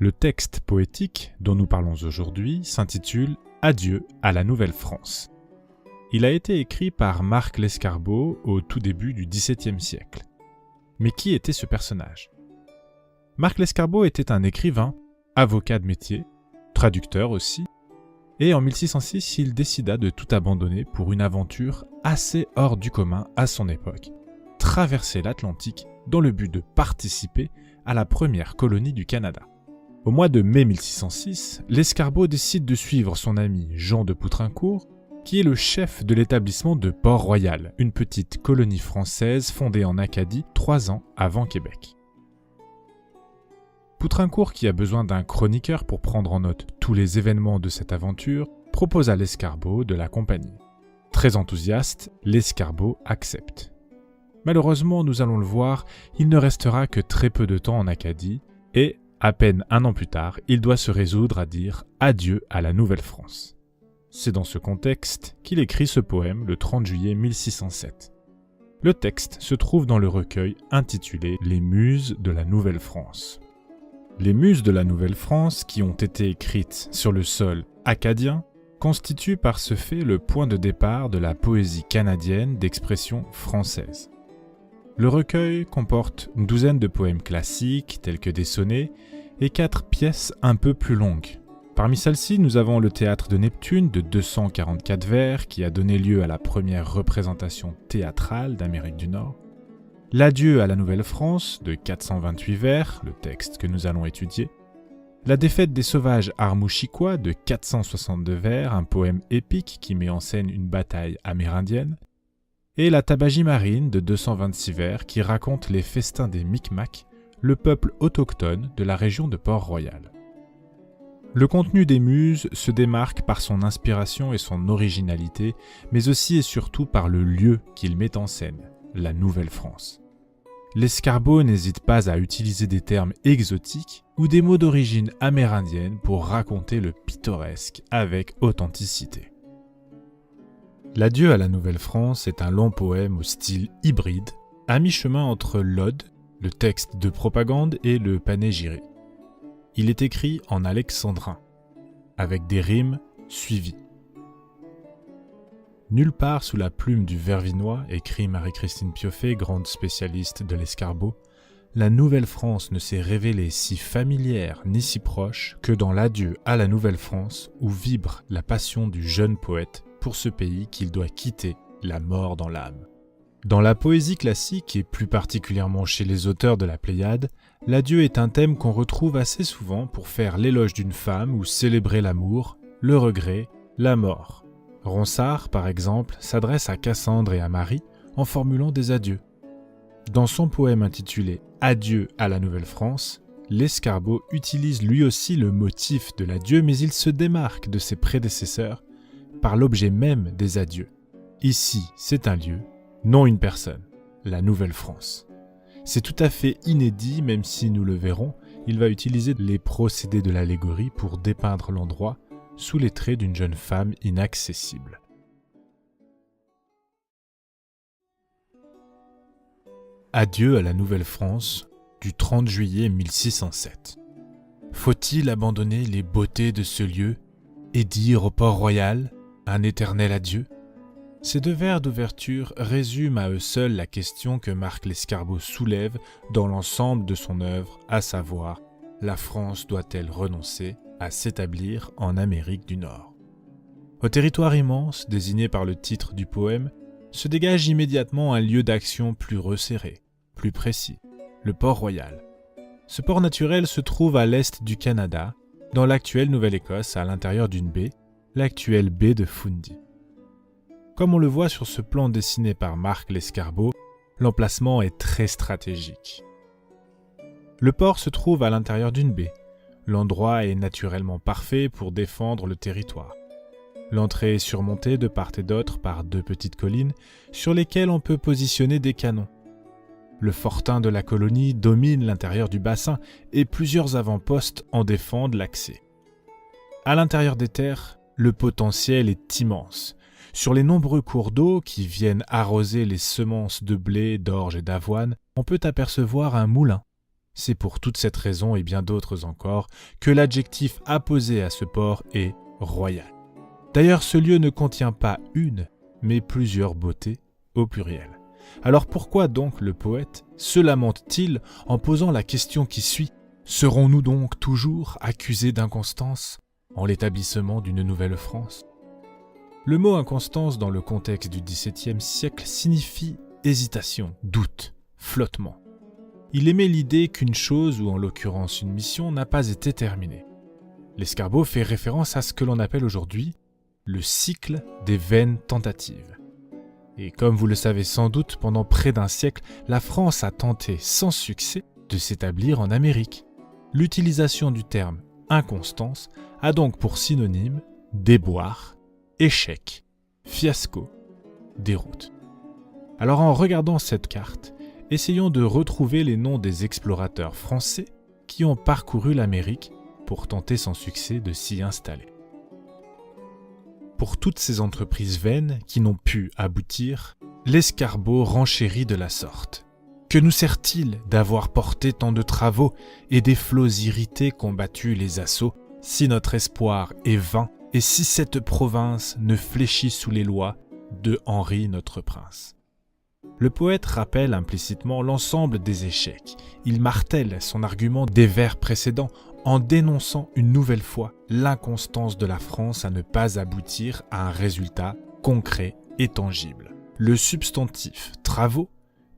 Le texte poétique dont nous parlons aujourd'hui s'intitule « Adieu à la Nouvelle-France ». Il a été écrit par Marc Lescarbot au tout début du XVIIe siècle. Mais qui était ce personnage ? Marc Lescarbot était un écrivain, avocat de métier, traducteur aussi, et en 1606, il décida de tout abandonner pour une aventure assez hors du commun à son époque, traverser l'Atlantique dans le but de participer à la première colonie du Canada. Au mois de mai 1606, Lescarbot décide de suivre son ami Jean de Poutrincourt, qui est le chef de l'établissement de Port-Royal, une petite colonie française fondée en Acadie 3 ans avant Québec. Poutrincourt, qui a besoin d'un chroniqueur pour prendre en note tous les événements de cette aventure, propose à Lescarbot de l'accompagner. Très enthousiaste, Lescarbot accepte. Malheureusement, nous allons le voir, il ne restera que très peu de temps en Acadie et, à peine 1 an plus tard, il doit se résoudre à dire adieu à la Nouvelle-France. C'est dans ce contexte qu'il écrit ce poème le 30 juillet 1607. Le texte se trouve dans le recueil intitulé « Les Muses de la Nouvelle-France ». Les Muses de la Nouvelle-France, qui ont été écrites sur le sol acadien, constituent par ce fait le point de départ de la poésie canadienne d'expression française. Le recueil comporte une douzaine de poèmes classiques, tels que des sonnets, et 4 pièces un peu plus longues. Parmi celles-ci, nous avons le Théâtre de Neptune de 244 vers, qui a donné lieu à la première représentation théâtrale d'Amérique du Nord. L'Adieu à la Nouvelle-France de 428 vers, le texte que nous allons étudier. La Défaite des sauvages Armouchiquois de 462 vers, un poème épique qui met en scène une bataille amérindienne. Et la Tabagie marine de 226 vers qui raconte les festins des Micmacs, le peuple autochtone de la région de Port-Royal. Le contenu des Muses se démarque par son inspiration et son originalité, mais aussi et surtout par le lieu qu'il met en scène, la Nouvelle-France. Lescarbot n'hésite pas à utiliser des termes exotiques ou des mots d'origine amérindienne pour raconter le pittoresque avec authenticité. L'Adieu à la Nouvelle-France est un long poème au style hybride, à mi-chemin entre l'ode, le texte de propagande et le panégyrique. Il est écrit en alexandrin, avec des rimes suivies. Nulle part sous la plume du Vervinois, écrit Marie-Christine Pioffet, grande spécialiste de l'escarbot, la Nouvelle-France ne s'est révélée si familière ni si proche que dans l'Adieu à la Nouvelle-France où vibre la passion du jeune poète pour ce pays qu'il doit quitter, la mort dans l'âme. Dans la poésie classique et plus particulièrement chez les auteurs de la Pléiade, l'adieu est un thème qu'on retrouve assez souvent pour faire l'éloge d'une femme ou célébrer l'amour, le regret, la mort. Ronsard, par exemple, s'adresse à Cassandre et à Marie en formulant des adieux. Dans son poème intitulé « Adieu à la Nouvelle-France », Lescarbot utilise lui aussi le motif de l'adieu, mais il se démarque de ses prédécesseurs par l'objet même des adieux. Ici, c'est un lieu, non une personne, la Nouvelle-France. C'est tout à fait inédit, même si nous le verrons, il va utiliser les procédés de l'allégorie pour dépeindre l'endroit sous les traits d'une jeune femme inaccessible. Adieu à la Nouvelle-France du 30 juillet 1607. Faut-il abandonner les beautés de ce lieu et dire au Port-Royal un éternel adieu ? Ces 2 vers d'ouverture résument à eux seuls la question que Marc Lescarbot soulève dans l'ensemble de son œuvre, à savoir « La France doit-elle renoncer à s'établir en Amérique du Nord ?» Au territoire immense, désigné par le titre du poème, se dégage immédiatement un lieu d'action plus resserré, plus précis, le Port-Royal. Ce port naturel se trouve à l'est du Canada, dans l'actuelle Nouvelle-Écosse, à l'intérieur d'une baie, l'actuelle baie de Fundy. Comme on le voit sur ce plan dessiné par Marc Lescarbot, l'emplacement est très stratégique. Le port se trouve à l'intérieur d'une baie. L'endroit est naturellement parfait pour défendre le territoire. L'entrée est surmontée de part et d'autre par 2 petites collines sur lesquelles on peut positionner des canons. Le fortin de la colonie domine l'intérieur du bassin et plusieurs avant-postes en défendent l'accès. À l'intérieur des terres, le potentiel est immense. Sur les nombreux cours d'eau qui viennent arroser les semences de blé, d'orge et d'avoine, on peut apercevoir un moulin. C'est pour toute cette raison et bien d'autres encore que l'adjectif apposé à ce port est royal. D'ailleurs, ce lieu ne contient pas une, mais plusieurs beautés au pluriel. Alors pourquoi donc le poète se lamente-t-il en posant la question qui suit ? Serons-nous donc toujours accusés d'inconstance en l'établissement d'une nouvelle France ? Le mot inconstance dans le contexte du XVIIe siècle signifie hésitation, doute, flottement. Il émet l'idée qu'une chose, ou en l'occurrence une mission, n'a pas été terminée. L'escargot fait référence à ce que l'on appelle aujourd'hui le cycle des vaines tentatives. Et comme vous le savez sans doute, pendant près d'un siècle, la France a tenté sans succès de s'établir en Amérique. L'utilisation du terme inconstance a donc pour synonyme déboire, échec, fiasco, déroute. Alors en regardant cette carte, essayons de retrouver les noms des explorateurs français qui ont parcouru l'Amérique pour tenter sans succès de s'y installer. Pour toutes ces entreprises vaines qui n'ont pu aboutir, l'escargot renchérit de la sorte. Que nous sert-il d'avoir porté tant de travaux et des flots irrités combattu les assauts, si notre espoir est vain et si cette province ne fléchit sous les lois de Henri notre prince ? Le poète rappelle implicitement l'ensemble des échecs. Il martèle son argument des vers précédents en dénonçant une nouvelle fois l'inconstance de la France à ne pas aboutir à un résultat concret et tangible. Le substantif « travaux »,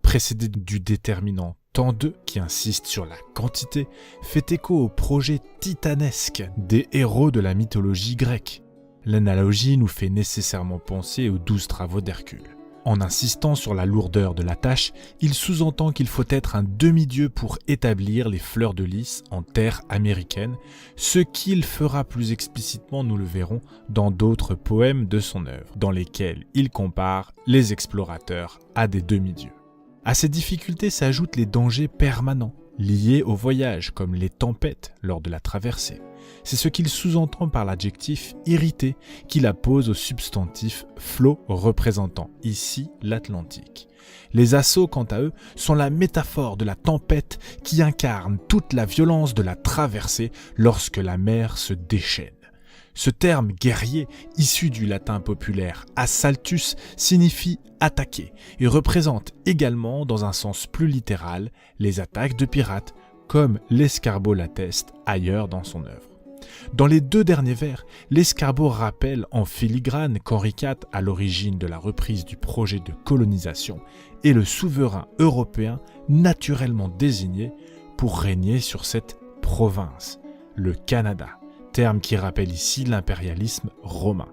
précédé du déterminant « tant de » qui insiste sur la quantité, fait écho au projet titanesque des héros de la mythologie grecque. L'analogie nous fait nécessairement penser aux 12 travaux d'Hercule. En insistant sur la lourdeur de la tâche, il sous-entend qu'il faut être un demi-dieu pour établir les fleurs de lys en terre américaine, ce qu'il fera plus explicitement, nous le verrons, dans d'autres poèmes de son œuvre, dans lesquels il compare les explorateurs à des demi-dieux. À ces difficultés s'ajoutent les dangers permanents, liés au voyage, comme les tempêtes lors de la traversée. C'est ce qu'il sous-entend par l'adjectif « irrité » qu'il appose au substantif « flot » représentant ici l'Atlantique. Les assauts, quant à eux, sont la métaphore de la tempête qui incarne toute la violence de la traversée lorsque la mer se déchaîne. Ce terme guerrier, issu du latin populaire « assaltus », signifie « attaquer » et représente également, dans un sens plus littéral, les attaques de pirates, comme l'escargot l'atteste ailleurs dans son œuvre. Dans les deux derniers vers, l'escargot rappelle en filigrane qu'Henri IV, à l'origine de la reprise du projet de colonisation, est le souverain européen naturellement désigné pour régner sur cette province, le Canada, terme qui rappelle ici l'impérialisme romain.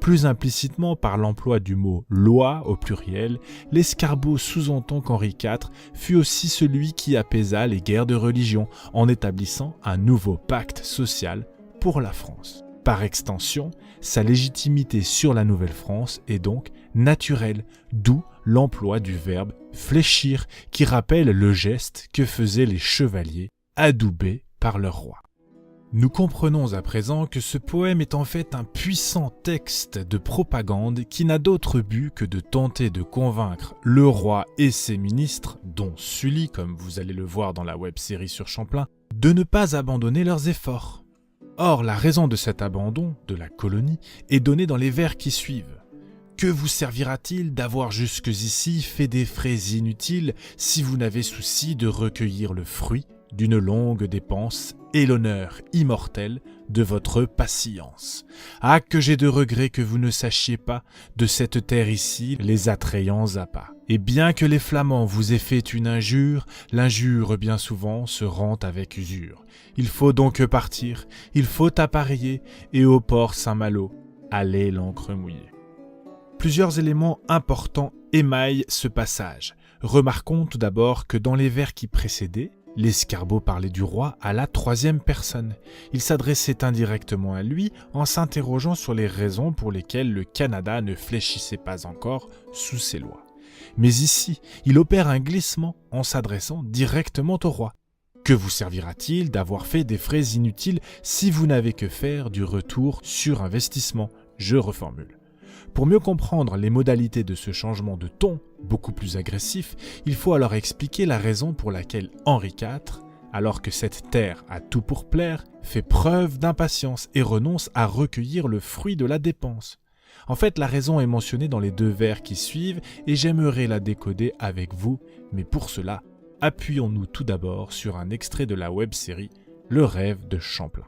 Plus implicitement, par l'emploi du mot « loi » au pluriel, l'escargot sous-entend qu'Henri IV fut aussi celui qui apaisa les guerres de religion en établissant un nouveau pacte social pour la France. Par extension, sa légitimité sur la Nouvelle-France est donc naturelle, d'où l'emploi du verbe « fléchir » qui rappelle le geste que faisaient les chevaliers adoubés par leur roi. Nous comprenons à présent que ce poème est en fait un puissant texte de propagande qui n'a d'autre but que de tenter de convaincre le roi et ses ministres, dont Sully, comme vous allez le voir dans la web-série sur Champlain, de ne pas abandonner leurs efforts. Or, la raison de cet abandon de la colonie est donnée dans les vers qui suivent. Que vous servira-t-il d'avoir jusqu'ici fait des frais inutiles si vous n'avez souci de recueillir le fruit d'une longue dépense et l'honneur immortel de votre patience. Ah, que j'ai de regrets que vous ne sachiez pas de cette terre ici les attrayants appâts. Et bien que les Flamands vous aient fait une injure, l'injure bien souvent se rend avec usure. Il faut donc partir, il faut appareiller, et au port Saint-Malo, aller l'encre mouillée. Plusieurs éléments importants émaillent ce passage. Remarquons tout d'abord que dans les vers qui précédaient, l'escargot parlait du roi à la troisième personne. Il s'adressait indirectement à lui en s'interrogeant sur les raisons pour lesquelles le Canada ne fléchissait pas encore sous ses lois. Mais ici, il opère un glissement en s'adressant directement au roi. Que vous servira-t-il d'avoir fait des frais inutiles si vous n'avez que faire du retour sur investissement ? Je reformule. Pour mieux comprendre les modalités de ce changement de ton, beaucoup plus agressif, il faut alors expliquer la raison pour laquelle Henri IV alors que cette terre a tout pour plaire, fait preuve d'impatience et renonce à recueillir le fruit de la dépense. En fait, la raison est mentionnée dans les 2 vers qui suivent et j'aimerais la décoder avec vous, mais pour cela, appuyons-nous tout d'abord sur un extrait de la web-série Le rêve de Champlain.